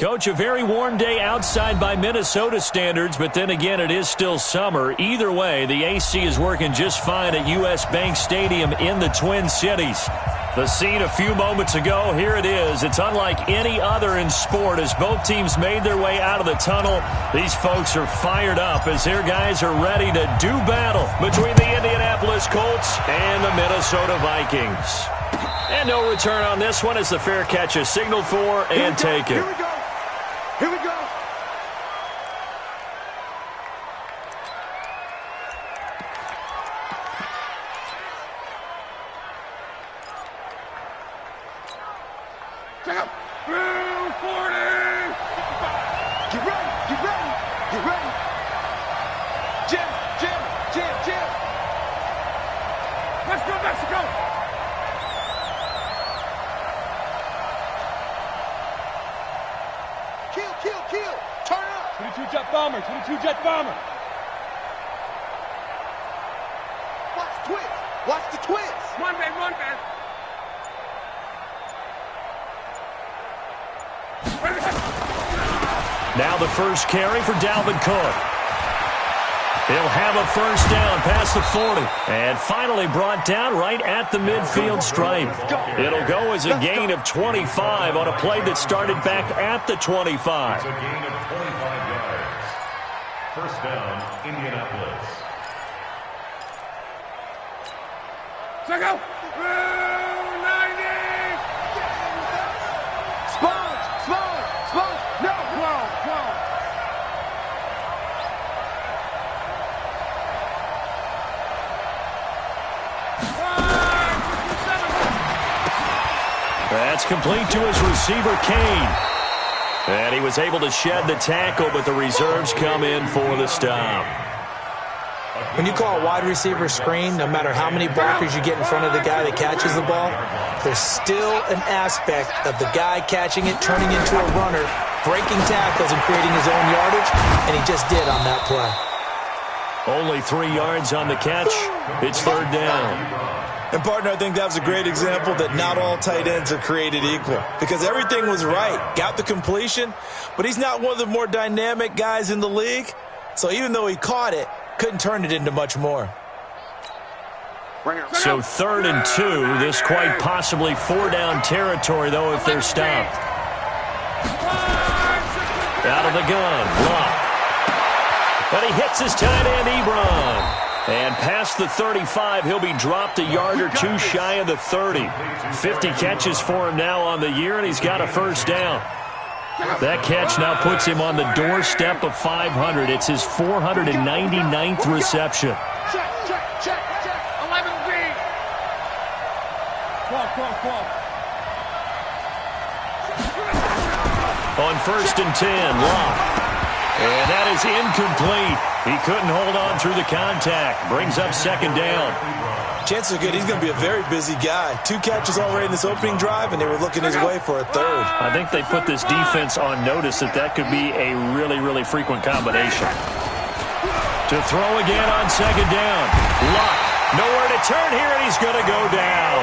Coach, a very warm day outside by Minnesota standards, but then again, it is still summer. Either way, the AC is working just fine at U.S. Bank Stadium in the Twin Cities. The scene a few moments ago, here it is. It's unlike any other in sport as both teams made their way out of the tunnel. These folks are fired up as their guys are ready to do battle between the Indianapolis Colts and the Minnesota Vikings. And no return on this one as the fair catch is signaled for and taken. Here we go. Here we go. Check out. 40. Get ready. Get ready. Get ready. Jim. Jim. Jim. Jim. Let's go, Mexico. Kill. Turn up. 22 jet bomber. 22 jet bomber. Watch the twist. Watch the twist. One man. Now the first carry for Dalvin Cook. He'll have a first down past the 40. And finally brought down right at the midfield stripe. It'll go as a gain of 25 on a play that started back at the 25. It's a gain of 25 yards. First down, Indianapolis. Check out. 90. Sponge. No. Whoa. That's complete to his receiver, Kane. And he was able to shed the tackle, but the reserves come in for the stop. When you call a wide receiver screen, no matter how many blockers you get in front of the guy that catches the ball, there's still an aspect of the guy catching it, turning into a runner, breaking tackles and creating his own yardage, and he just did on that play. Only 3 yards on the catch. It's third down. And, partner, I think that was a great example that not all tight ends are created equal because everything was right. Got the completion, but he's not one of the more dynamic guys in the league. So even though he caught it, couldn't turn it into much more. So 3rd and 2. This quite possibly 4-down territory, though, if they're stopped. Out of the gun. Block. But he hits his tight end, Ebron. And past the 35, he'll be dropped a yard or two shy of the 30. 50 catches for him now on the year, and he's got a first down. That catch now puts him on the doorstep of 500. It's his 499th reception. Check. 11B. Call. On 1st and 10, Locke. And that is incomplete. He couldn't hold on through the contact. Brings up 2nd down. Chances are good he's going to be a very busy guy. 2 catches already in this opening drive, and they were looking his way for a 3rd. I think they put this defense on notice that could be a really, really frequent combination. To throw again on 2nd down. Luck. Nowhere to turn here, and he's going to go down.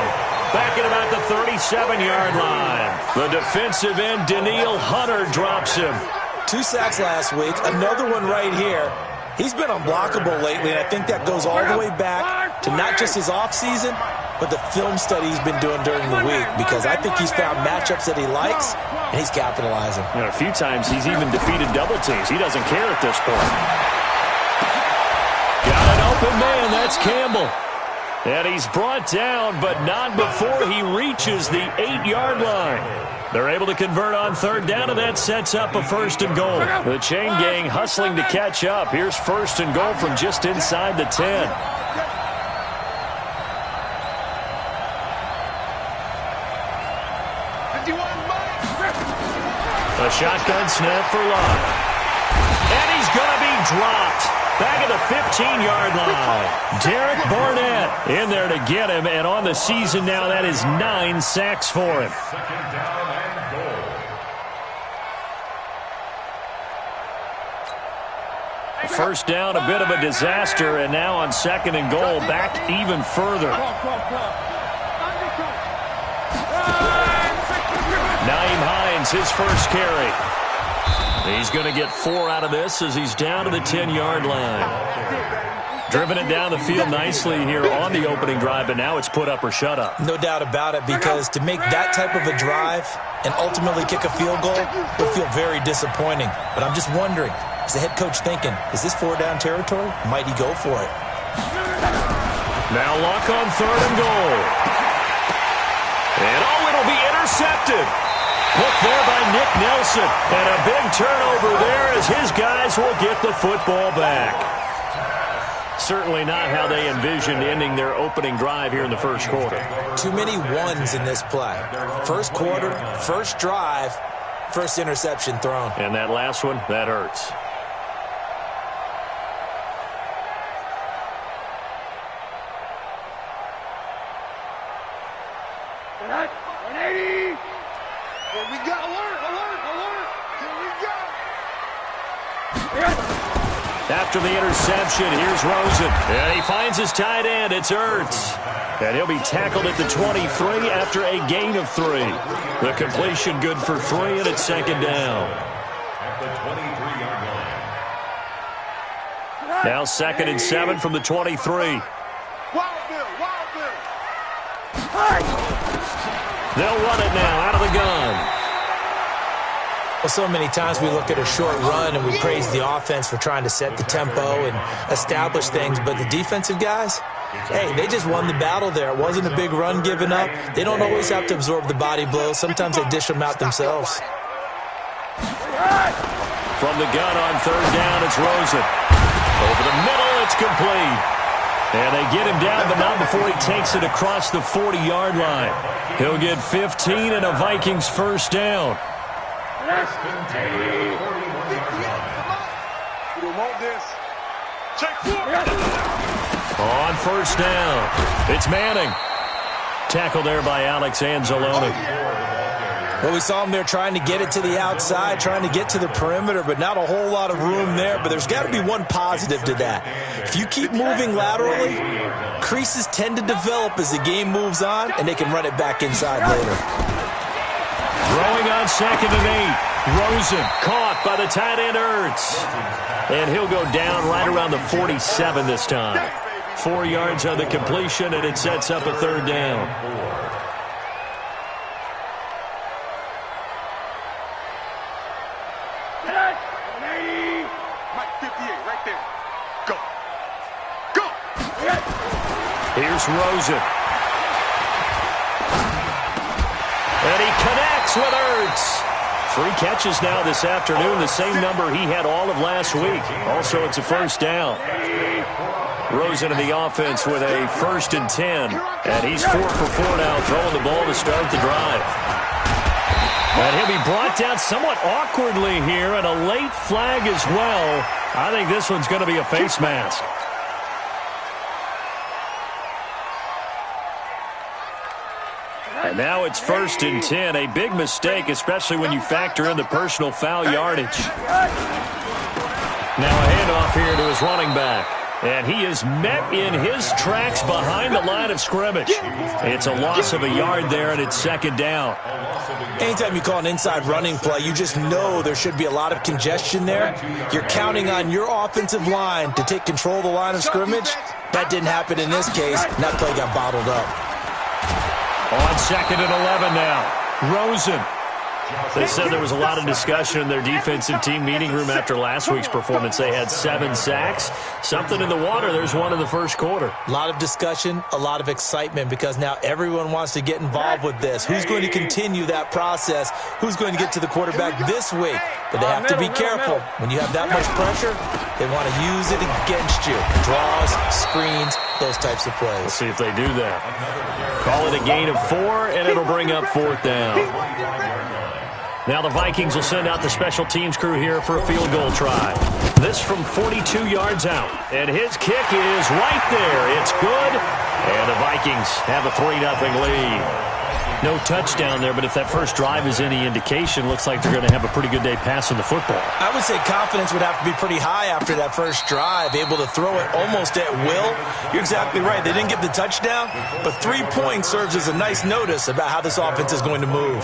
Back at about the 37-yard line. The defensive end, Danielle Hunter, drops him. 2 sacks last week, another one right here. He's been unblockable lately, and I think that goes all the way back to not just his offseason, but the film study he's been doing during the week, because I think he's found matchups that he likes, and he's capitalizing. A few times he's even defeated double teams. He doesn't care at this point. Got an open man. That's Campbell. And he's brought down, but not before he reaches the 8-yard line. They're able to convert on 3rd down, and that sets up a 1st and goal. The chain gang hustling to catch up. Here's 1st and goal from just inside the 10. A shotgun snap for Locke. And he's going to be dropped. Back at the 15-yard line. Derek Barnett in there to get him, and on the season now, that is 9 sacks for him. 2nd down and goal. First down, a bit of a disaster, and now on 2nd and goal, back even further. Nyheim Hines, his first carry. He's going to get 4 out of this as he's down to the 10-yard line. Driven it down the field nicely here on the opening drive, but now it's put up or shut up. No doubt about it, because to make that type of a drive and ultimately kick a field goal would feel very disappointing. But I'm just wondering, is the head coach thinking, is this 4-down territory? Might he go for it? Now Luck on 3rd and goal. And it'll be intercepted. Hooked there by Nick Nelson. And a big turnover there as his guys will get the football back. Certainly not how they envisioned ending their opening drive here in the first quarter. Too many ones in this play. First quarter, first drive, first interception thrown. And that last one, that hurts. Here we go. Alert, alert, alert. Here we go. After the interception, here's Rosen. And he finds his tight end. It's Ertz. And he'll be tackled at the 23 after a gain of 3. The completion good for 3, and it's 2nd down. At the 23-yard line. Now 2nd and 7 from the 23. Wild Bill, Wild Bill. They'll run it now out of the gun. Well, so many times we look at a short run and we praise the offense for trying to set the tempo and establish things, but the defensive guys, hey, they just won the battle there. It wasn't a big run given up. They don't always have to absorb the body blows. Sometimes they dish them out themselves. From the gun on 3rd down, it's Rosen. Over the middle, it's complete. And they get him down, but not before he takes it across the 40-yard line. He'll get 15 and a Vikings first down. We don't want this. Check 4. On 1st down, it's Manning. Tackle there by Alex Anzalone. Well, we saw him there trying to get it to the outside, trying to get to the perimeter, but not a whole lot of room there. But there's got to be one positive to that. If you keep moving laterally, creases tend to develop as the game moves on, and they can run it back inside later. Throwing on 2nd and 8. Rosen caught by the tight end Ertz. And he'll go down right around the 47 this time. 4 yards on the completion, and it sets up a 3rd down. Mike 58, right there. Go. Go. Here's Rosen. And he connects with Ertz. 3 catches now this afternoon, the same number he had all of last week. Also, it's a 1st down. Rosen in the offense with a 1st and 10. And he's 4 for 4 now, throwing the ball to start the drive. And he'll be brought down somewhat awkwardly here, and a late flag as well. I think this one's going to be a face mask. And now it's 1st and 10. A big mistake, especially when you factor in the personal foul yardage. Now a handoff here to his running back. And he is met in his tracks behind the line of scrimmage. It's a loss of a yard there, and it's 2nd down. Anytime you call an inside running play, you just know there should be a lot of congestion there. You're counting on your offensive line to take control of the line of scrimmage. That didn't happen in this case, and that play got bottled up. On 2nd and 11 now. Rosen. They said there was a lot of discussion in their defensive team meeting room after last week's performance. They had 7 sacks. Something in the water. There's one in the first quarter. A lot of discussion, a lot of excitement, because now everyone wants to get involved with this. Who's going to continue that process? Who's going to get to the quarterback this week? But they have to be careful. When you have that much pressure, they want to use it against you. Draws, screens, those types of plays. We'll see if they do that. Call it a gain of 4, and it'll bring up 4th down. Now the Vikings will send out the special teams crew here for a field goal try. This from 42 yards out. And his kick is right there. It's good. And the Vikings have a 3-0 lead. No touchdown there, but if that first drive is any indication, looks like they're going to have a pretty good day passing the football. I would say confidence would have to be pretty high after that first drive, able to throw it almost at will. You're exactly right. They didn't get the touchdown, but 3 points serves as a nice notice about how this offense is going to move.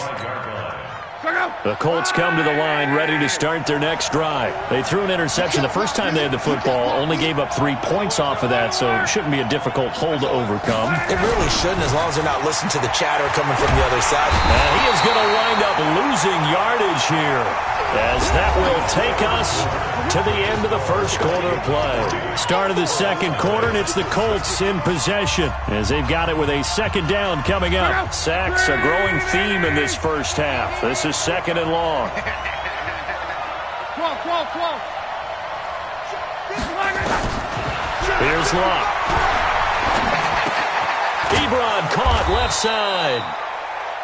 The Colts come to the line ready to start their next drive. They threw an interception the first time they had the football, only gave up 3 points off of that, so it shouldn't be a difficult hole to overcome. It really shouldn't, as long as they're not listening to the chatter coming from the other side. And he is going to wind up losing yardage here, as that will take us to the end of the first quarter of play. Start of the second quarter, and it's the Colts in possession, as they've got it with a second down coming up. Sacks a growing theme in this first half. This is second and long. 12. Here's Locke. Ebron caught left side.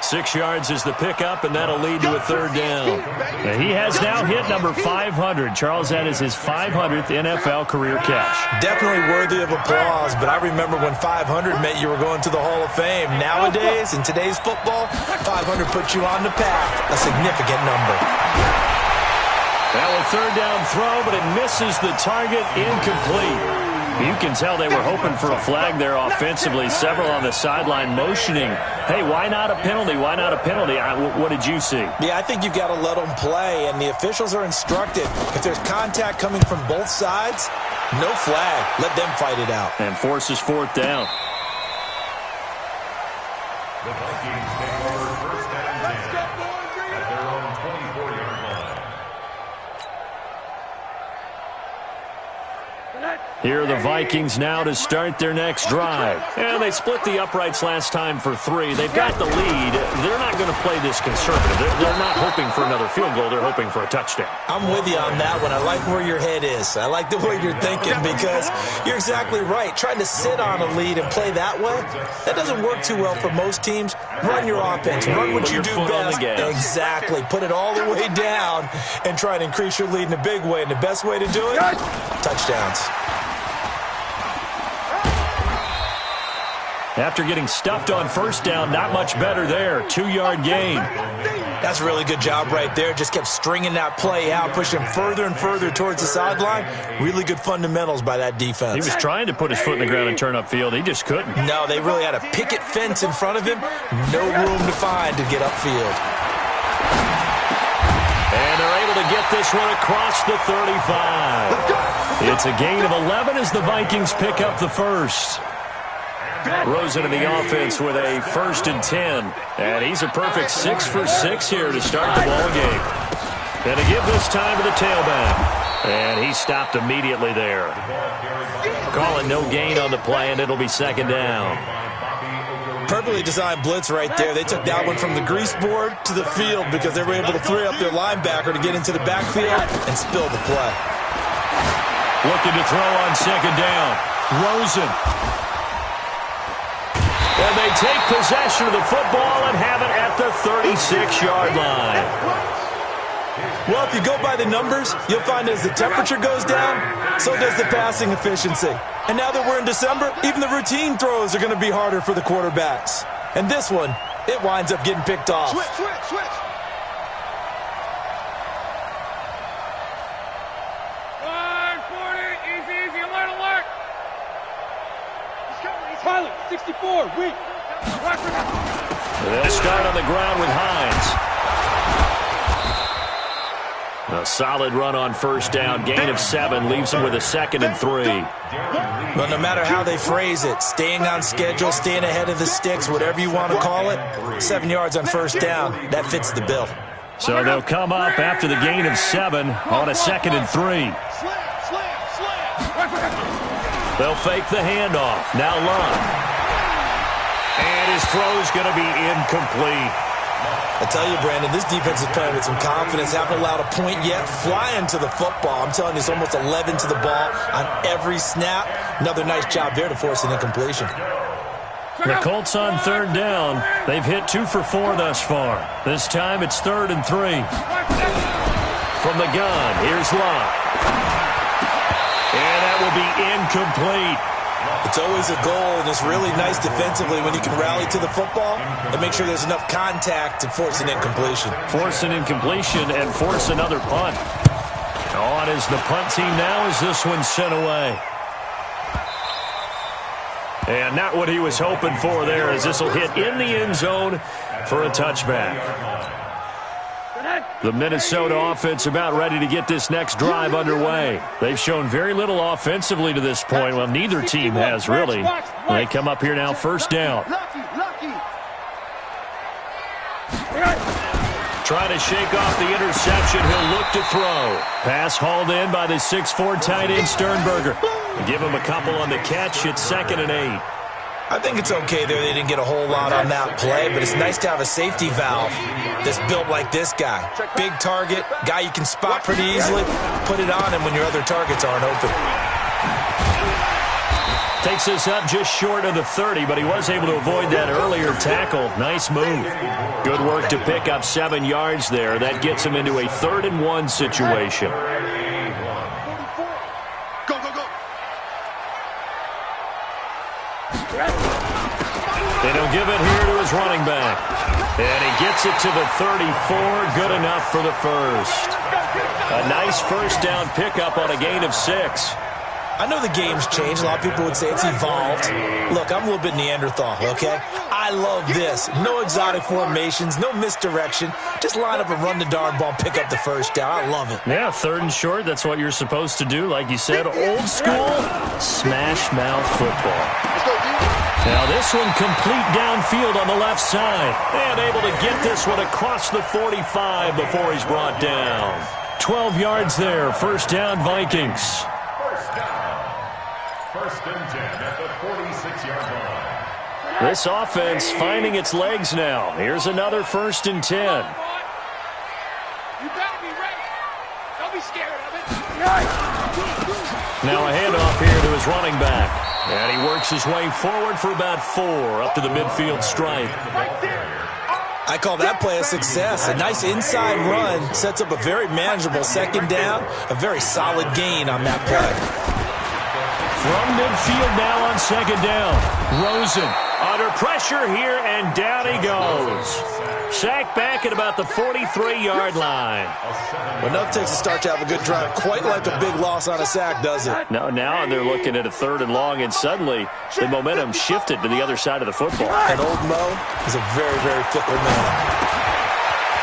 6 yards is the pickup, and that'll lead to a third down. And he has now hit number 500. Charles, that is his 500th NFL career catch. Definitely worthy of applause, but I remember when 500 meant you were going to the Hall of Fame. Nowadays, in today's football, 500 puts you on the path, a significant number. Now a third down throw, but it misses the target, incomplete. You can tell they were hoping for a flag there offensively. Several on the sideline motioning, hey, why not a penalty? Why not a penalty? What did you see? Yeah, I think you've got to let them play, and the officials are instructed. If there's contact coming from both sides, no flag. Let them fight it out. And forces fourth down. The Vikings take over first down 10 at their own 24-yard line. Here are the Vikings now to start their next drive. And they split the uprights last time for 3. They've got the lead. They're not going to play this conservative. They're not hoping for another field goal. They're hoping for a touchdown. I'm with you on that one. I like where your head is. I like the way you're thinking, because you're exactly right. Trying to sit on a lead and play that way, that doesn't work too well for most teams. Run your offense. Run what you do best. Exactly. Put it all the way down and try and increase your lead in a big way. And the best way to do it, touchdowns. After getting stuffed on first down, not much better there. 2-yard gain. That's a really good job right there. Just kept stringing that play out, pushing further and further towards the sideline. Really good fundamentals by that defense. He was trying to put his foot in the ground and turn upfield. He just couldn't. No, they really had a picket fence in front of him. No room to find to get upfield. And they're able to get this one across the 35. It's a gain of 11 as the Vikings pick up the first. Rosen in the offense with a 1st and 10. And he's a perfect 6 for 6 here to start the ball game. And to give this time to the tailback. And he stopped immediately there. Call it no gain on the play, and it'll be second down. Perfectly designed blitz right there. They took that one from the grease board to the field because they were able to free up their linebacker to get into the backfield and spill the play. Looking to throw on second down. Rosen. And they take possession of the football and have it at the 36-yard line. Well, if you go by the numbers, you'll find as the temperature goes down, so does the passing efficiency. And now that we're in December, even the routine throws are going to be harder for the quarterbacks. And this one, it winds up getting picked off. Switch. Pilot, 64, weak. They'll start on the ground with Hines. A solid run on first down. Gain of 7 leaves them with a 2nd and 3. Well, no matter how they phrase it, staying on schedule, staying ahead of the sticks, whatever you want to call it, 7 yards on first down, that fits the bill. So they'll come up after the gain of 7 on a 2nd and 3. They'll fake the handoff. Now Lund. And his throw's going to be incomplete. I tell you, Brandon, this defense is playing with some confidence. Haven't allowed a point yet. Flying to the football. I'm telling you, it's almost 11 to the ball on every snap. Another nice job there to force an incompletion. The Colts on third down. They've hit 2 for 4 thus far. This time it's 3rd and 3. From the gun, here's Locke. And that will be incomplete. It's always a goal, and it's really nice defensively when you can rally to the football and make sure there's enough contact to force an incompletion. Force an incompletion and force another punt. On is the punt team now as this one's sent away. And not what he was hoping for there, as this will hit in the end zone for a touchback. The Minnesota offense about ready to get this next drive underway. They've shown very little offensively to this point. Well, neither team has really. They come up here now, first down. Trying to shake off the interception. He'll look to throw. Pass hauled in by the 6'4" tight end Sternberger. Give him a couple on the catch. It's 2nd and 8. I think it's okay there. They didn't get a whole lot on that play, but it's nice to have a safety valve that's built like this guy. Big target, guy you can spot pretty easily. Put it on him when your other targets aren't open. Takes us up just short of the 30, but he was able to avoid that earlier tackle. Nice move. Good work to pick up 7 yards there. That gets him into a 3rd and 1 situation. And he'll give it here to his running back. And he gets it to the 34. Good enough for the first. A nice first down pickup on a gain of 6. I know the game's changed. A lot of people would say it's evolved. Look, I'm a little bit Neanderthal, okay? I love this. No exotic formations, no misdirection. Just line up and run the darn ball and pick up the first down. I love it. Yeah, 3rd and short. That's what you're supposed to do. Like you said, old school smash mouth football. Now this one complete downfield on the left side. And able to get this one across the 45 before he's brought down. 12 yards there. First down, Vikings. First and 10 at the 46-yard line. This offense finding its legs now. Here's another 1st and 10. You better be ready. Don't be scared of it. Now a handoff here to his running back. And he works his way forward for about 4 up to the midfield stripe. I call that play a success. A nice inside run sets up a very manageable 2nd down. A very solid gain on that play. From midfield now on 2nd down. Rosen under pressure here, and down he goes. Sacked back at about the 43-yard line. Well, nothing takes a start to have a good drive quite like a big loss on a sack, does it? Now they're looking at a 3rd and long, and suddenly the momentum shifted to the other side of the football. And old Mo is a very, very fickle man.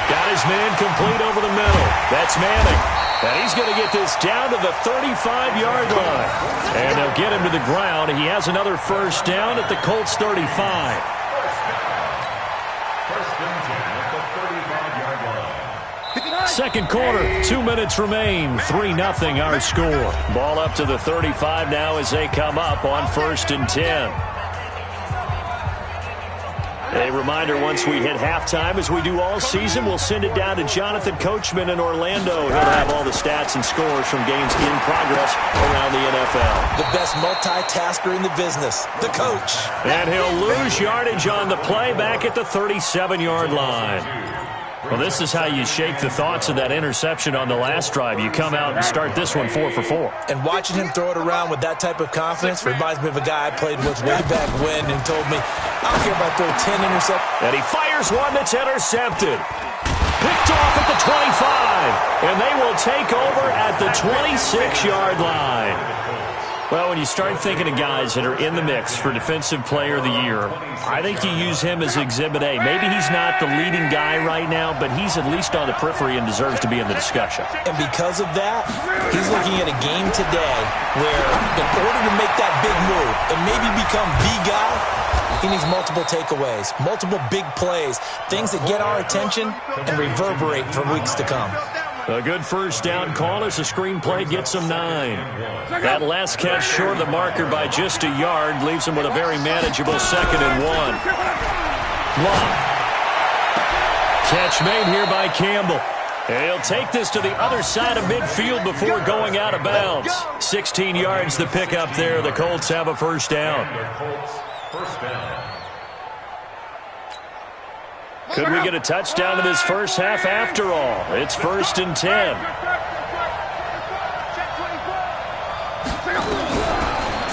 Got his man complete over the middle. That's Manning. And he's going to get this down to the 35-yard line. And they'll get him to the ground. He has another first down at the Colts 35. First and 10 at the 35-yard line. Second quarter, 2 minutes remain. 3-0 our score. Ball up to the 35 now as they come up on 1st and 10. A reminder, once we hit halftime, as we do all season, we'll send it down to Jonathan Coachman in Orlando. He'll have all the stats and scores from games in progress around the NFL. The best multitasker in the business, the coach. And he'll lose yardage on the play back at the 37-yard line. Well, this is how you shake the thoughts of that interception on the last drive. You come out and start this one 4 for 4. And watching him throw it around with that type of confidence reminds me of a guy I played with way back when and told me, I don't care if I throw 10 interceptions. And he fires one that's intercepted. Picked off at the 25. And they will take over at the 26-yard line. Well, when you start thinking of guys that are in the mix for Defensive Player of the Year, I think you use him as Exhibit A. Maybe he's not the leading guy right now, but he's at least on the periphery and deserves to be in the discussion. And because of that, he's looking at a game today where in order to make that big move and maybe become the guy, he needs multiple takeaways, multiple big plays, things that get our attention and reverberate for weeks to come. A good first down call as the screenplay gets him 9. That last catch short of the marker by just a yard leaves him with a very manageable 2nd and 1. Long. Catch made here by Campbell. And he'll take this to the other side of midfield before going out of bounds. 16 yards to pick up there. The Colts have a first down. First down. Could we get a touchdown in this first half after all? It's 1st and 10.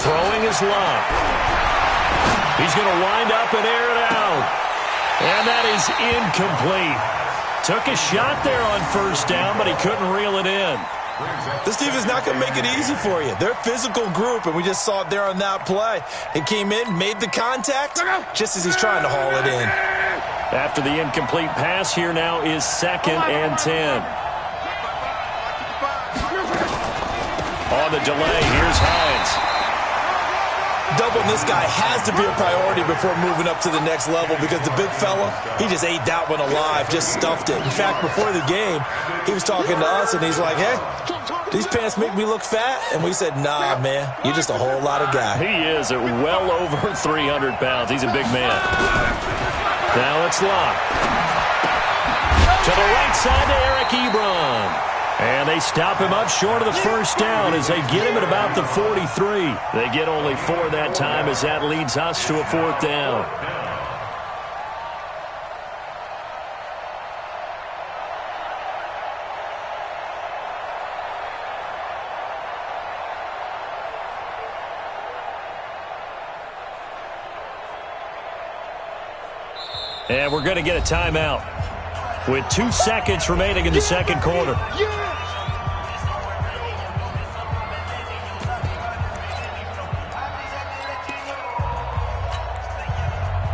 Throwing his line. He's going to wind up and air it out. And that is incomplete. Took a shot there on first down, but he couldn't reel it in. This team is not going to make it easy for you. They're a physical group, and we just saw it there on that play. It came in, made the contact, just as he's trying to haul it in. After the incomplete pass, here now is 2nd and 10. On the delay, here's Hines. Doubling this guy has to be a priority before moving up to the next level because the big fella, he just ate that one alive, just stuffed it. In fact, before the game, he was talking to us, and he's like, hey, these pants make me look fat? And we said, nah, man, you're just a whole lot of guy. He is at well over 300 pounds. He's a big man. Now it's Locke. To the right side to Eric Ebron. And they stop him up short of the first down as they get him at about the 43. They get only 4 that time as that leads us to a 4th down. And we're going to get a timeout with 2 seconds remaining in the second quarter.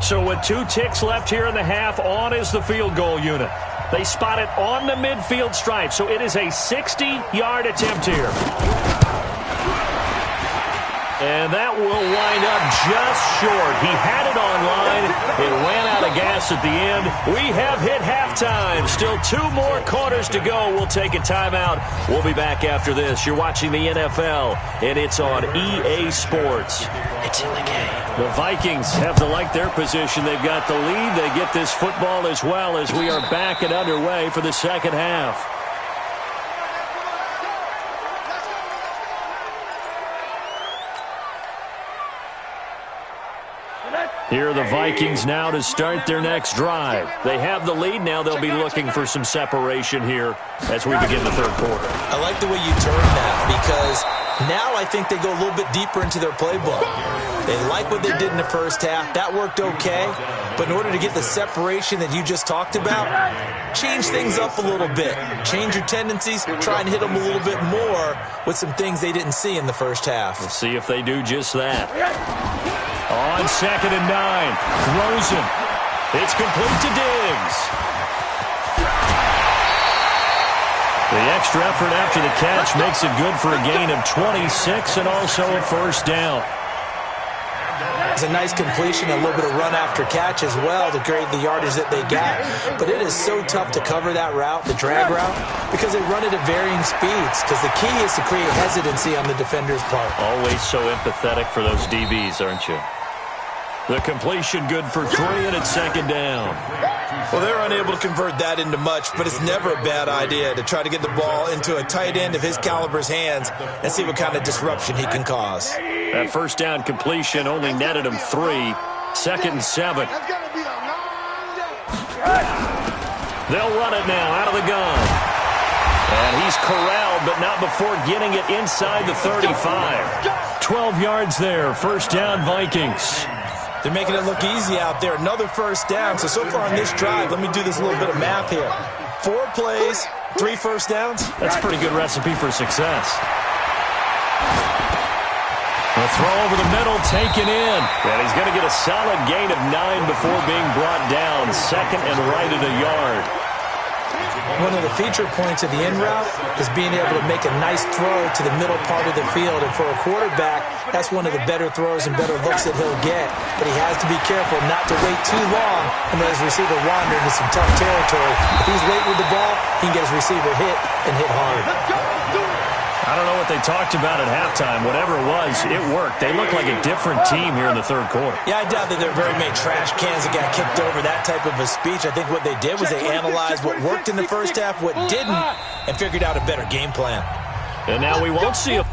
So with 2 ticks left here in the half, on is the field goal unit. They spot it on the midfield stripe, so it is a 60-yard attempt here. And that will wind up just short. He had it on line. It ran out of gas at the end. We have hit halftime. Still 2 more quarters to go. We'll take a timeout. We'll be back after this. You're watching the NFL, and it's on EA Sports. It's in the game. The Vikings have to like their position. They've got the lead. They get this football as well as we are back and underway for the second half. Here are the Vikings now to start their next drive. They have the lead. Now they'll be looking for some separation here as we begin the third quarter. I like the way you turn that because now I think they go a little bit deeper into their playbook. They like what they did in the first half. That worked okay. But in order to get the separation that you just talked about, change things up a little bit. Change your tendencies. Try and hit them a little bit more with some things they didn't see in the first half. We'll see if they do just that. On 2nd and 9, throws him. It's complete to Diggs. The extra effort after the catch makes it good for a gain of 26 and also a first down. It's a nice completion, a little bit of run after catch as well to create the yardage that they got. But it is so tough to cover that route, the drag route, because they run it at varying speeds. Because the key is to create hesitancy on the defender's part. Always so empathetic for those DBs, aren't you? The completion good for 3, and it's 2nd down. Well, they're unable to convert that into much, but it's never a bad idea to try to get the ball into a tight end of his caliber's hands and see what kind of disruption he can cause. That first down completion only netted him 3. 2nd and 7. They'll run it now out of the gun. And he's corralled, but not before getting it inside the 35. 12 yards there. First down, Vikings. They're making it look easy out there. Another first down. So far on this drive, let me do this little bit of math here. 4 plays, 3 first downs. That's a pretty good recipe for success. The throw over the middle, taken in. And he's going to get a solid gain of 9 before being brought down. 2nd and right at a yard. One of the feature points of the in route is being able to make a nice throw to the middle part of the field. And for a quarterback, that's one of the better throws and better looks that he'll get. But he has to be careful not to wait too long and let his receiver wander into some tough territory. If he's late with the ball, he can get his receiver hit and hit hard. I don't know what they talked about at halftime. Whatever it was, it worked. They look like a different team here in the third quarter. Yeah, I doubt that there are very many trash cans that got kicked over, that type of a speech. I think what they did was they analyzed what worked in the first half, what didn't, and figured out a better game plan. And now we won't see a...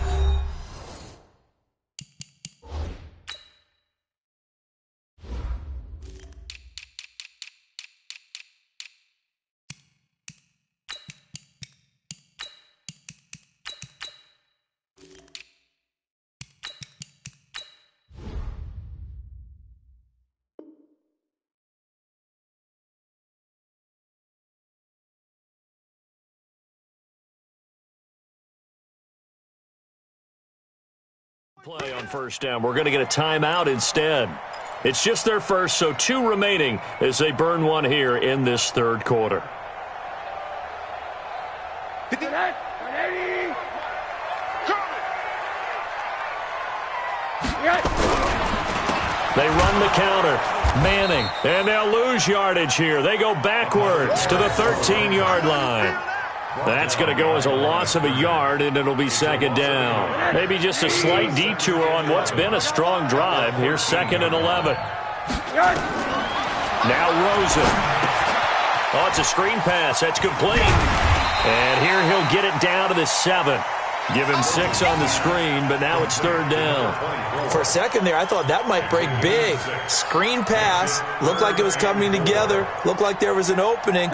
play on first down. We're going to get a timeout instead. It's just their first, so 2 remaining as they burn one here in this third quarter. They run the counter. Manning, and they'll lose yardage here. They go backwards to the 13-yard line. That's going to go as a loss of a yard, and it'll be second down. Maybe just a slight detour on what's been a strong drive. Here's 2nd and 11. Now Rosen. Oh, it's a screen pass. That's complete. And here he'll get it down to the 7. Give him 6 on the screen, but now it's 3rd down. For a second there, I thought that might break big. Screen pass. Looked like it was coming together. Looked like there was an opening.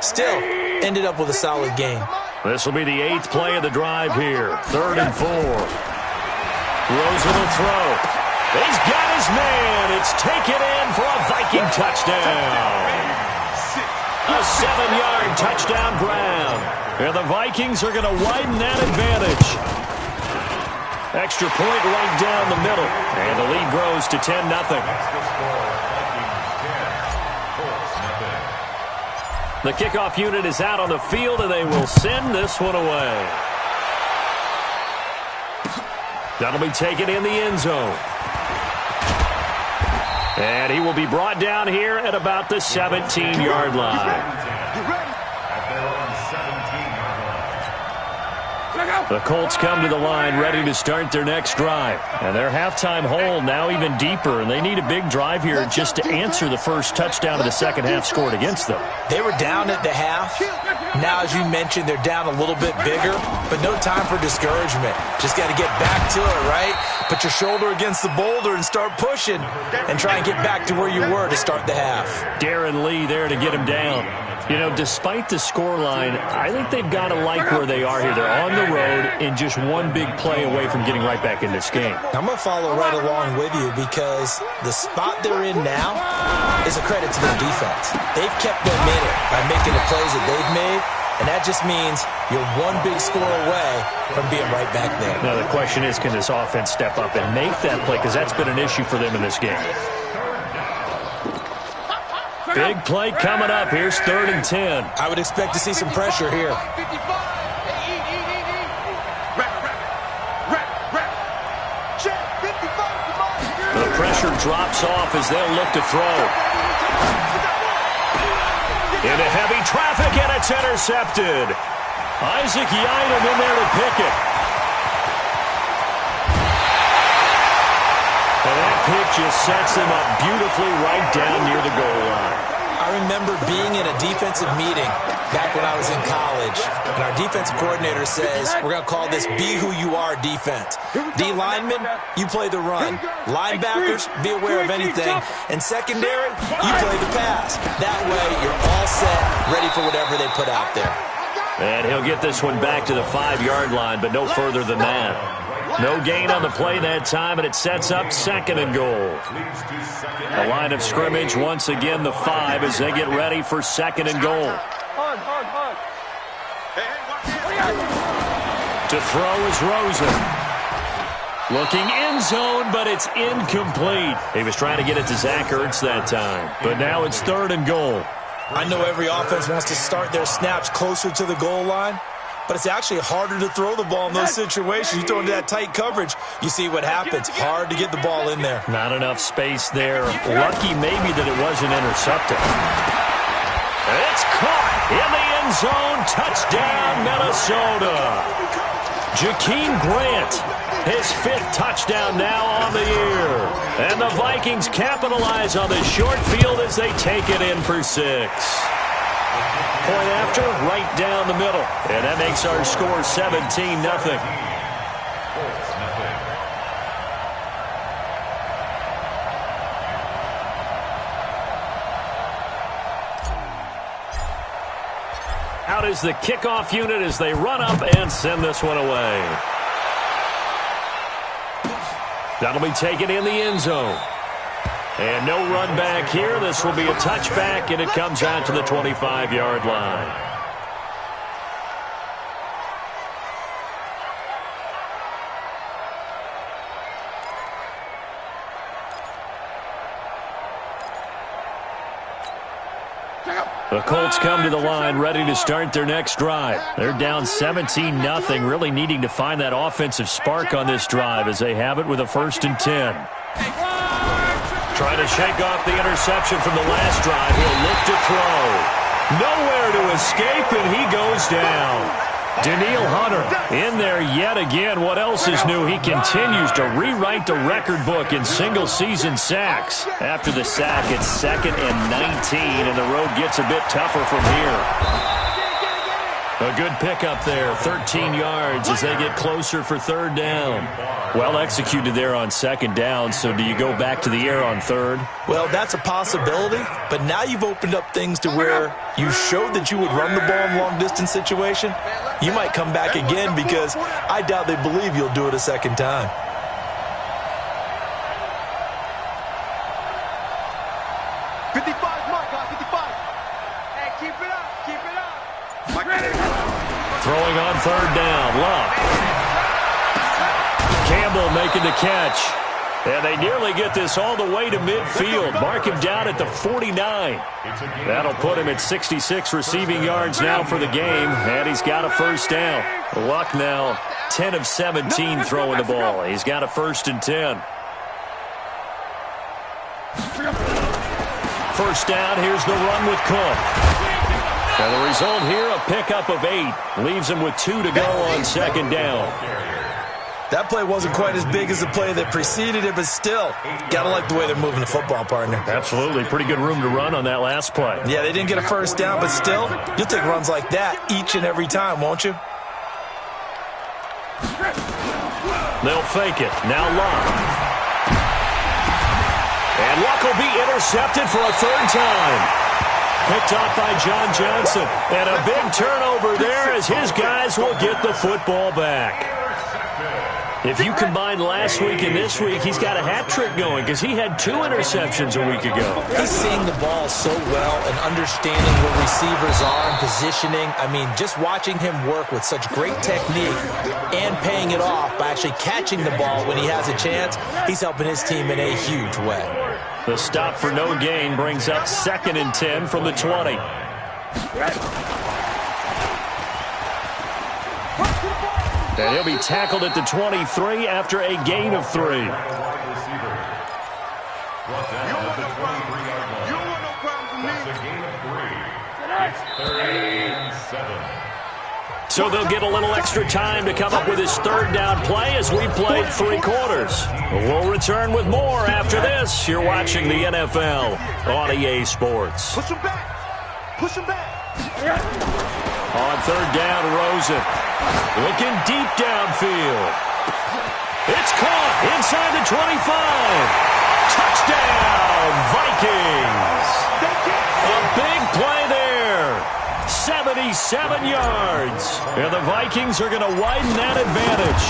Still, ended up with a solid game. This will be the 8th play of the drive here. 3rd and 4. Rosen will throw. He's got his man. It's taken in for a Viking touchdown. A 7-yard touchdown Brown. And the Vikings are going to widen that advantage. Extra point right down the middle. And the lead grows to 10-0. The kickoff unit is out on the field, and they will send this one away. That'll be taken in the end zone. And he will be brought down here at about the 17-yard line. The Colts come to the line ready to start their next drive. And their halftime hole now even deeper, and they need a big drive here just to answer the first touchdown of the second half scored against them. They were down at the half. Now, as you mentioned, they're down a little bit bigger, but no time for discouragement. Just got to get back to it, right? Put your shoulder against the boulder and start pushing and try and get back to where you were to start the half. Darren Lee there to get him down. You know, despite the scoreline, I think they've got to like where they are here. They're on the road and just one big play away from getting right back in this game. I'm going to follow right along with you because the spot they're in now is a credit to their defense. They've kept momentum by making the plays that they've made, and that just means you're one big score away from being right back there. Now, the question is, can this offense step up and make that play? Because that's been an issue for them in this game. Big play coming up. Here's 3rd and 10. I would expect to see some pressure here. The pressure drops off as they'll look to throw. Into heavy traffic, and it's intercepted. Isaac Yiadom in there to pick it. And that pick just sets them up beautifully right down near the goal line. I remember being in a defensive meeting back when I was in college, and our defensive coordinator says, we're going to call this Be Who You Are defense. D linemen, you play the run. Linebackers, be aware of anything. And secondary, you play the pass. That way, you're all set, ready for whatever they put out there. And he'll get this one back to the 5-yard line, but no further than that. No gain on the play that time, and it sets up 2nd and goal. The line of scrimmage, once again, the 5 as they get ready for 2nd and goal. To throw is Rosen. Looking end zone, but it's incomplete. He was trying to get it to Zach Ertz that time, but now it's 3rd and goal. I know every offense wants to start their snaps closer to the goal line, but it's actually harder to throw the ball in those situations. You throw into that tight coverage, you see what happens. Hard to get the ball in there. Not enough space there. Lucky maybe that it wasn't intercepted. It's caught in the end zone. Touchdown, Minnesota. Jakeem Grant, his 5th touchdown now on the year. And the Vikings capitalize on the short field as they take it in for 6. Point after, right down the middle. And that makes our score 17-0. Out is the kickoff unit as they run up and send this one away. That'll be taken in the end zone. And no run back here. This will be a touchback, and it comes out to the 25-yard line. The Colts come to the line ready to start their next drive. They're down 17-0, really needing to find that offensive spark on this drive as they have it with a 1st and 10. Trying to shake off the interception from the last drive. He'll look to throw. Nowhere to escape, and he goes down. Danielle Hunter in there yet again. What else is new? He continues to rewrite the record book in single-season sacks. After the sack, it's 2nd and 19, and the road gets a bit tougher from here. A good pickup there, 13 yards as they get closer for 3rd down. Well executed there on 2nd down, so do you go back to the air on 3rd? Well, that's a possibility, but now you've opened up things to where you showed that you would run the ball in long-distance situation. You might come back again because I doubt they believe you'll do it a 2nd time. Throwing on 3rd down, Love. Campbell making the catch. And they nearly get this all the way to midfield. Mark him down at the 49. That'll put him at 66 receiving yards now for the game. And he's got a 1st down. Luck now 10 of 17 throwing the ball. He's got a 1st and 10. 1st down, here's the run with Cook. And the result here, a pickup of 8. Leaves him with 2 to go on 2nd down. That play wasn't quite as big as the play that preceded it, but still, gotta like the way they're moving the football, partner. Absolutely. Pretty good room to run on that last play. Yeah, they didn't get a 1st down, but still, you'll take runs like that each and every time, won't you? They'll fake it. Now Luck. And Luck will be intercepted for a 3rd time. Picked off by John Johnson. And a big turnover there as his guys will get the football back. If you combine last week and this week, he's got a hat trick going because he had 2 interceptions a week ago. He's seeing the ball so well and understanding where receivers are and positioning. I mean, just watching him work with such great technique and paying it off by actually catching the ball when he has a chance, he's helping his team in a huge way. The stop for no gain brings up 2nd and 10 from the 20. And he'll be tackled at the 23 after a gain of 3. So they'll get a little extra time to come up with his 3rd down play as we played 3 quarters. We'll return with more after this. You're watching the NFL on EA Sports. Push him back. Push him back. On 3rd down, Rosen. Looking deep downfield. It's caught inside the 25. Touchdown, Vikings. A big play there. 77 yards. And the Vikings are going to widen that advantage.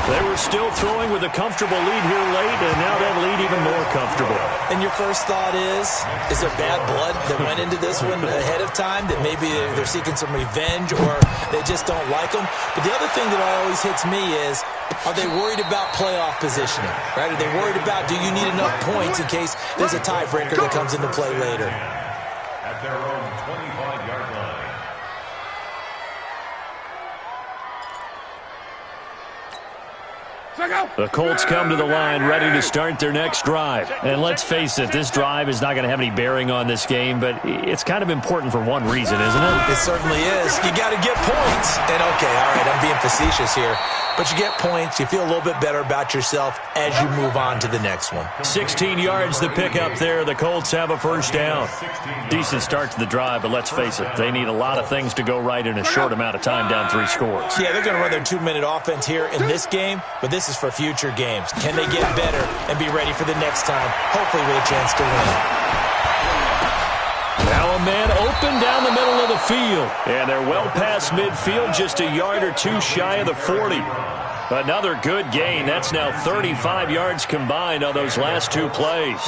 They were still throwing with a comfortable lead here late, and now that lead even more comfortable. And your first thought is there bad blood that went into this one ahead of time, that maybe they're seeking some revenge or they just don't like them? But the other thing that always hits me is, are they worried about playoff positioning? Right? Are they worried about, do you need enough points in case there's a tiebreaker that comes into play later? At their own 25-yard line. The Colts come to the line ready to start their next drive. And let's face it, this drive is not going to have any bearing on this game, but it's kind of important for one reason, isn't it? It certainly is. You got to get points. And okay, all right, I'm being facetious here. But you get points, you feel a little bit better about yourself as you move on to the next one. 16 yards to pick up there. The Colts have a 1st down. Decent start to the drive, but let's face it, they need a lot of things to go right in a short amount of time, down 3 scores. Yeah, they're going to run their 2-minute offense here in this game, but this is for future games. Can they get better and be ready for the next time, hopefully with a chance to win? Now a man open down the middle of the field. And they're well past midfield, just a yard or 2 shy of the 40. Another good gain. That's now 35 yards combined on those last 2 plays.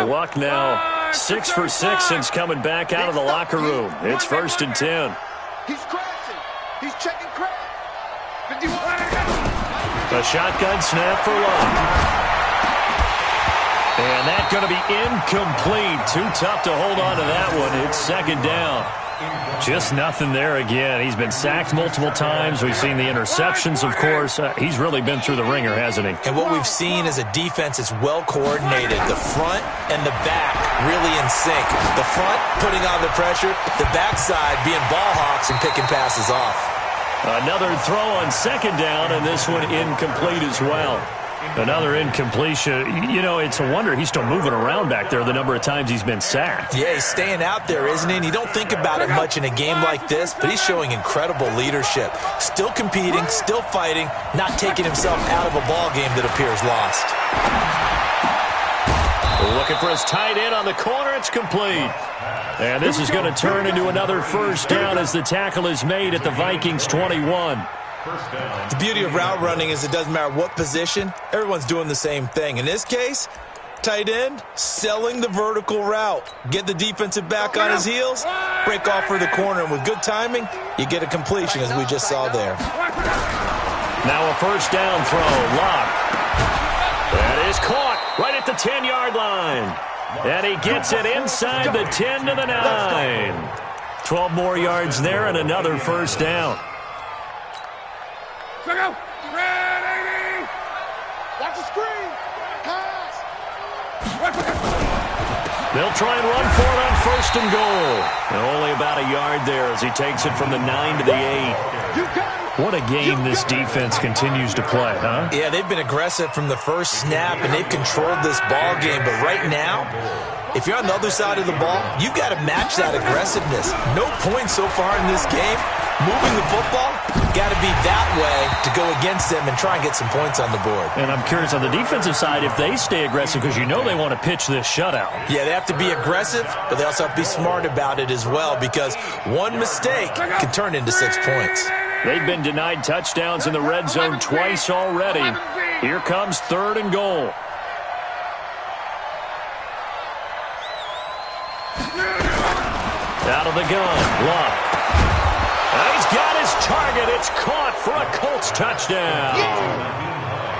Luck now 6 for 6 since coming back out of the locker room. It's 1st and 10. He's crashing. He's checking crash. A shotgun snap for Luck. And that's going to be incomplete. Too tough to hold on to that one. It's second down. Just nothing there again. He's been sacked multiple times. We've seen the interceptions, of course. He's really been through the ringer, hasn't he? And what we've seen is a defense that's well coordinated. The front and the back really in sync. The front putting on the pressure, the backside being ball hawks and picking passes off. Another throw on second down, and this one incomplete as well. Another incompletion. You know, it's a wonder he's still moving around back there the number of times he's been sacked. Yeah, he's staying out there, isn't he? And you don't think about it much in a game like this, but he's showing incredible leadership. Still competing, still fighting, not taking himself out of a ball game that appears lost. Looking for his tight end on the corner. It's complete. And this is going to turn into another first down as the tackle is made at the Vikings 21. The beauty of route running is it doesn't matter what position, everyone's doing the same thing. In this case, tight end, selling the vertical route. Get the defensive back on his heels, break off for the corner, and with good timing, you get a completion as we just saw there. Now a first down throw. Lock. That is caught right at the 10-yard line. And he gets it inside the 10 to the 9. 12 more yards there and another first down. Ready! Watch the screen. Pass. They'll try and run for it on first and goal. And only about a yard there as he takes it from the 9 to the 8. You got it. What a game this defense continues to play, huh? Yeah, they've been aggressive from the first snap, and they've controlled this ball game. But right now, if you're on the other side of the ball, you've got to match that aggressiveness. No points so far in this game. Moving the football, got to be that way to go against them and try and get some points on the board. And I'm curious on the defensive side if they stay aggressive because you know they want to pitch this shutout. Yeah, they have to be aggressive, but they also have to be smart about it as well because one mistake can turn into 6 points. They've been denied touchdowns in the red zone twice already. Here comes third and goal. Out of the gun, Luck. He's got his target. It's caught for a Colts touchdown.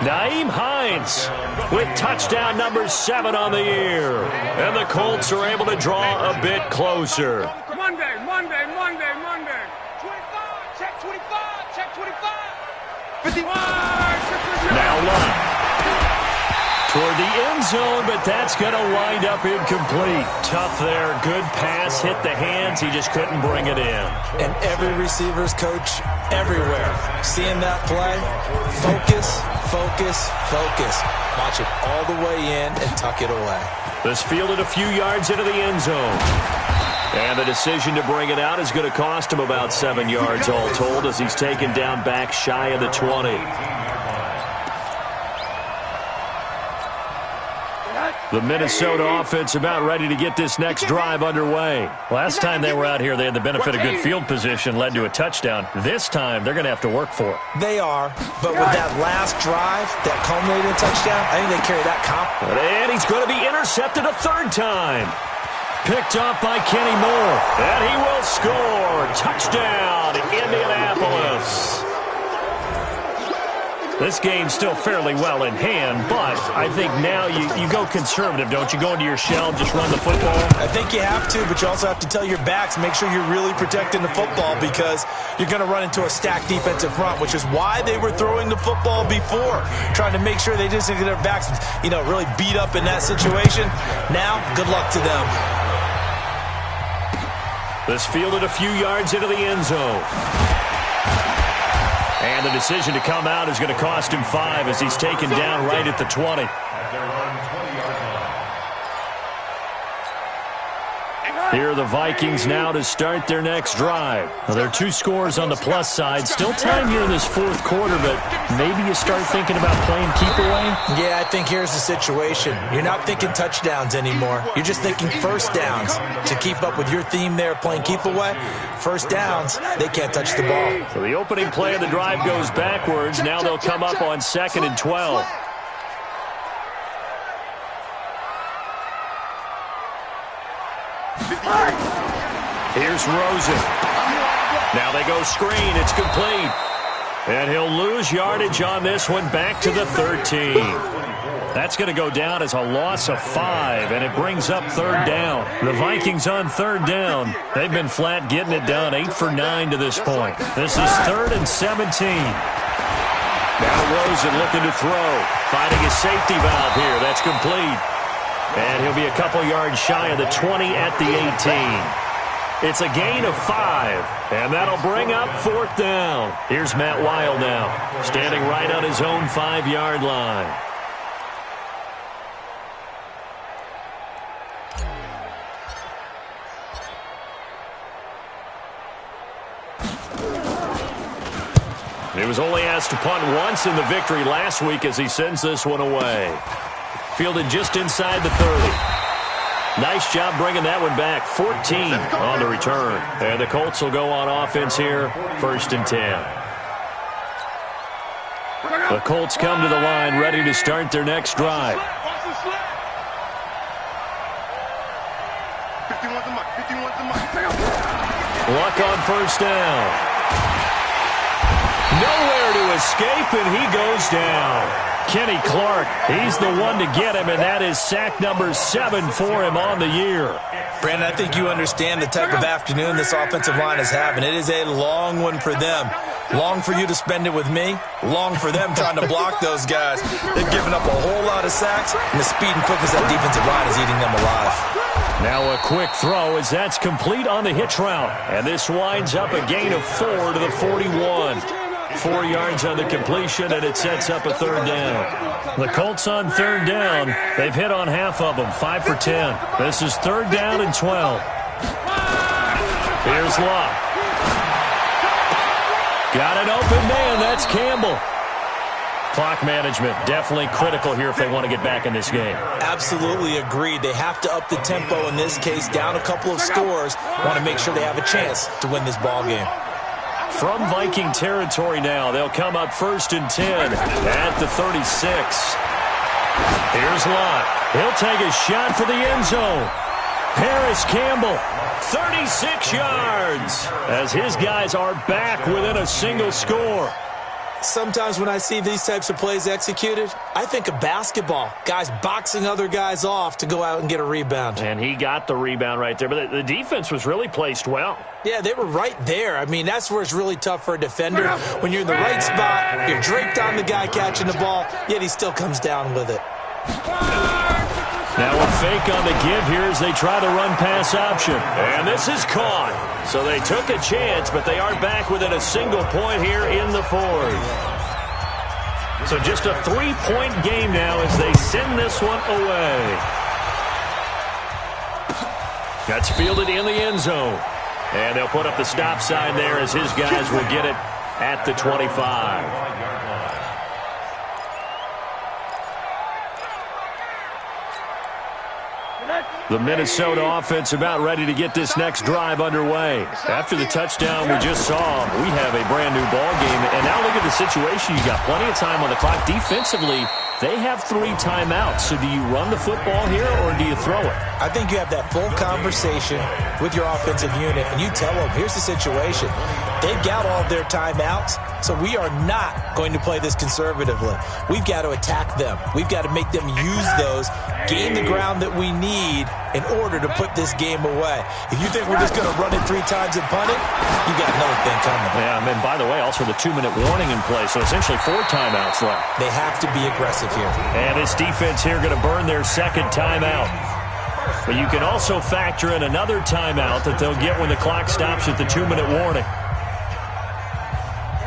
Nyheim Hines with touchdown number 7 on the year. And the Colts are able to draw a bit closer. Monday. 25. Check 25. Check 25. 55. Now Luck. Toward the end zone, but that's going to wind up incomplete. Tough there. Good pass. Hit the hands. He just couldn't bring it in. And every receiver's coach everywhere. Seeing that play, focus. Watch it all the way in and tuck it away. This fielded a few yards into the end zone. And the decision to bring it out is going to cost him about 7 yards all told as he's taken down back shy of the 20. The Minnesota offense about ready to get this next drive underway. Last time they were out here, they had the benefit of good field position, led to a touchdown. This time, they're going to have to work for it. They are, but with that last drive, that culminated touchdown, I think they carry that confidence. And he's going to be intercepted a third time. Picked up by Kenny Moore. And he will score. Touchdown, Indianapolis. This game's still fairly well in hand, but I think now you go conservative, don't you? Go into your shell, just run the football. I think you have to, but you also have to tell your backs, make sure you're really protecting the football because you're going to run into a stacked defensive front, which is why they were throwing the football before, trying to make sure they just get their backs, really beat up in that situation. Now, good luck to them. This fielded a few yards into the end zone. And the decision to come out is going to cost him 5 as he's taken down right at the 20. Here are the Vikings now to start their next drive. Well, there are 2 scores on the plus side. Still time here in this fourth quarter, but maybe you start thinking about playing keep away? Yeah, I think here's the situation. You're not thinking touchdowns anymore. You're just thinking first downs. To keep up with your theme there, playing keep away, first downs, they can't touch the ball. So the opening play of the drive goes backwards. Now they'll come up on 2nd and 12. Here's Rosen. Now they go screen. It's complete. And he'll lose yardage on this one back to the 13. That's going to go down as a loss of 5, and it brings up third down. The Vikings on third down. They've been flat getting it done, 8 for 9 to this point. This is 3rd and 17. Now Rosen looking to throw. Finding his safety valve here. That's complete. And he'll be a couple yards shy of the 20 at the 18. It's a gain of 5, and that'll bring up 4th down. Here's Matt Weil now, standing right on his own 5-yard line. He was only asked to punt once in the victory last week as he sends this one away. Fielded just inside the 30. Nice job bringing that one back. 14 on the return. And the Colts will go on offense here, 1st and 10. The Colts come to the line ready to start their next drive. Luck on 1st down. Nowhere to escape, and he goes down. Kenny Clark, he's the one to get him, and that is sack number 7 for him on the year. Brandon, I think you understand the type of afternoon this offensive line is having. It is a long one for them. Long for you to spend it with me. Long for them trying to block those guys. They've given up a whole lot of sacks, and the speed and quickness of that defensive line is eating them alive. Now a quick throw as that's complete on the hitch route. And this winds up a gain of 4 to the 41. 4 yards on the completion, and it sets up a 3rd down. The Colts on 3rd down. They've hit on half of them, 5 for 10. This is 3rd down and 12. Here's Luck. Got an open man. That's Campbell. Clock management definitely critical here if they want to get back in this game. Absolutely agreed. They have to up the tempo in this case, down a couple of scores. Want to make sure they have a chance to win this ball game. From Viking territory now, they'll come up 1st and 10 at the 36. Here's Lott. He'll take a shot for the end zone. Paris Campbell, 36 yards, as his guys are back within a single score. Sometimes when I see these types of plays executed, I think of basketball. Guys boxing other guys off to go out and get a rebound. And he got the rebound right there, but the defense was really placed well. Yeah, they were right there. I mean, that's where it's really tough for a defender. When you're in the right spot, you're draped on the guy catching the ball, yet he still comes down with it. Now a fake on the give here as they try the run-pass option. And this is caught. So they took a chance, but they are back within a single point here in the 4th. So just a 3-point game now as they send this one away. That's fielded in the end zone. And they'll put up the stop sign there as his guys will get it at the 25. The Minnesota offense about ready to get this next drive underway. After the touchdown we just saw, we have a brand new ball game. And now look at the situation. You got plenty of time on the clock. Defensively, they have 3 timeouts. So do you run the football here or do you throw it? I think you have that full conversation with your offensive unit, and you tell them, here's the situation. They've got all their timeouts, so we are not going to play this conservatively. We've got to attack them. We've got to make them use those, gain the ground that we need in order to put this game away. If you think we're just going to run it 3 times and punt it, you got another thing coming. Yeah, and then, by the way, also the 2-minute warning in play, so essentially 4 timeouts left. They have to be aggressive here. And this defense here going to burn their 2nd timeout. But you can also factor in another timeout that they'll get when the clock stops at the 2-minute warning.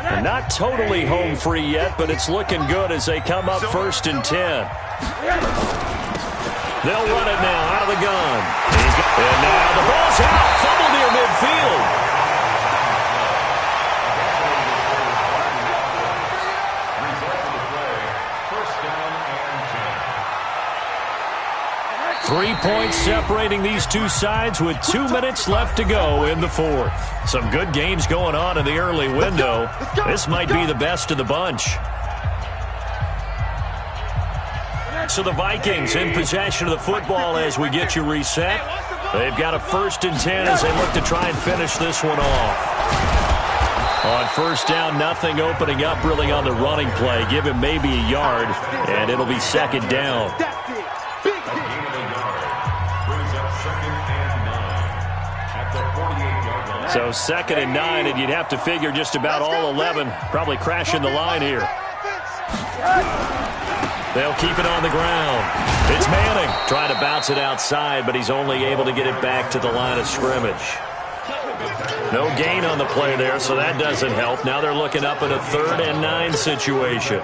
And not totally home free yet, but it's looking good as they come up 1st and 10. They'll run it now out of the gun. And now the ball's out. Fumble near midfield. 3 points separating these two sides with 2 minutes left to go in the 4th. Some good games going on in the early window. This might be the best of the bunch. So the Vikings in possession of the football as we get you reset. They've got a 1st and 10 as they look to try and finish this one off. On first down, nothing opening up really on the running play. Give him maybe a yard, and it'll be second down. That's it. Big hit. Brings up 2nd and 9 at the 48-yard line. So 2nd and 9, and you'd have to figure just about all 11 probably crashing the line here. They'll keep it on the ground. It's Manning trying to bounce it outside, but he's only able to get it back to the line of scrimmage. No gain on the play there, so that doesn't help. Now they're looking up at a 3rd and 9 situation.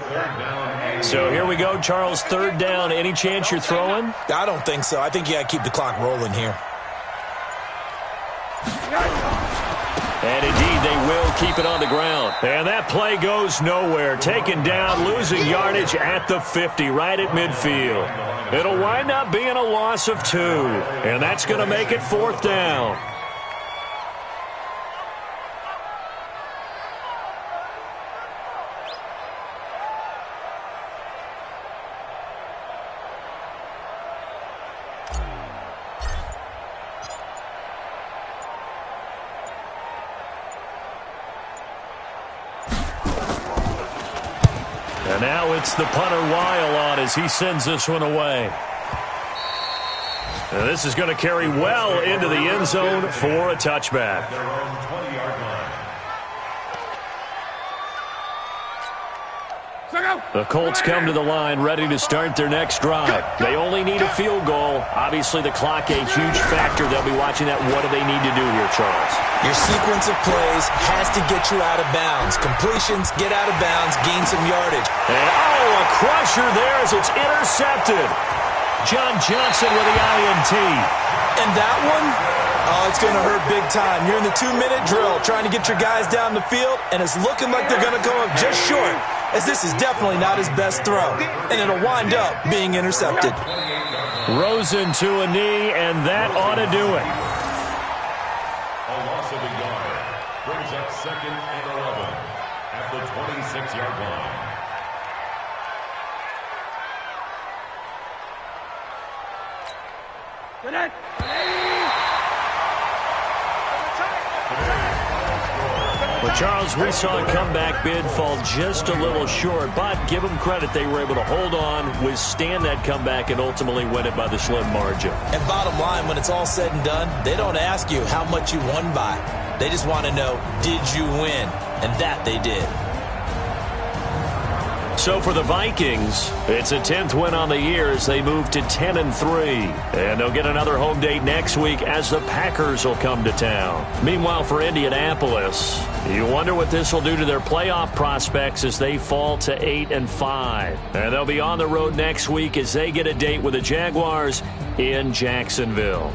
So here we go, Charles, 3rd down. Any chance you're throwing? I don't think so. I think you got to keep the clock rolling here. And indeed, they will keep it on the ground. And that play goes nowhere. Taken down, losing yardage at the 50, right at midfield. It'll wind up being a loss of 2. And that's going to make it 4th down. And now it's the punter Weil on as he sends this one away. And this is going to carry well into the end zone for a touchback. Their own 20-yard line. The Colts come to the line ready to start their next drive. They only need a field goal. Obviously, the clock a huge factor. They'll be watching that. What do they need to do here, Charles? Your sequence of plays has to get you out of bounds. Completions, get out of bounds, gain some yardage. And, a crusher there as it's intercepted. John Johnson with the INT. And that one, it's going to hurt big time. You're in the 2-minute drill trying to get your guys down the field, and it's looking like they're going to come up just short, as this is definitely not his best throw, and it'll wind up being intercepted. Rosen to a knee, and that ought to do it. A loss of a yard. Brings up 2nd and 11 at the 26-yard line. Well, Charles, we saw a comeback bid fall just a little short, but give them credit. They were able to hold on, withstand that comeback, and ultimately win it by the slim margin. And bottom line, when it's all said and done, they don't ask you how much you won by. They just want to know, did you win? And that they did. So for the Vikings, it's a 10th win on the year as they move to 10-3. And they'll get another home date next week as the Packers will come to town. Meanwhile, for Indianapolis, you wonder what this will do to their playoff prospects as they fall to 8-5. And they'll be on the road next week as they get a date with the Jaguars in Jacksonville.